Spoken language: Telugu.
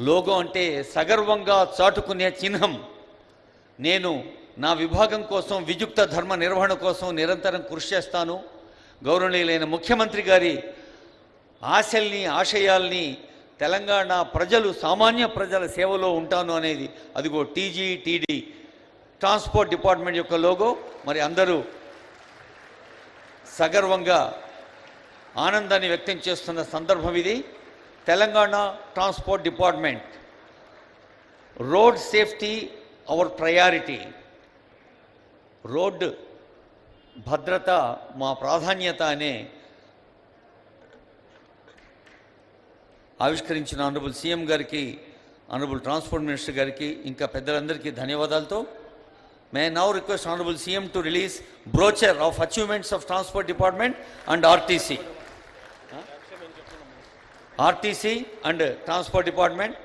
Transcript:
లోగో అంటే సగర్వంగా చాటుకునే చిహ్నం. నేను నా విభాగం కోసం వియుక్త ధర్మ నిర్వహణ కోసం నిరంతరం కృషి చేస్తాను. గౌరవనీయులైన ముఖ్యమంత్రి గారి ఆశల్ని ఆశయాల్ని తెలంగాణ ప్రజలు సామాన్య ప్రజల సేవలో ఉంటాను అనేది అదిగో టీజీటీడీ ట్రాన్స్పోర్ట్ డిపార్ట్మెంట్ యొక్క లోగో. మరి అందరూ సగర్వంగా ఆనందాన్ని వ్యక్తం చేస్తున్న సందర్భం ఇది. Telangana transport department, road safety our priority. Road భద్రత మా ప్రాధాన్యత అనే ఆవిష్కరించిన ఆనరబుల్ సీఎం గారికి, ఆనరబుల్ ట్రాన్స్పోర్ట్ మినిస్టర్ గారికి, ఇంకా పెద్దలందరికీ ధన్యవాదాలతో may now request honourable CM to release brochure of achievements of transport department and RTC and transport department.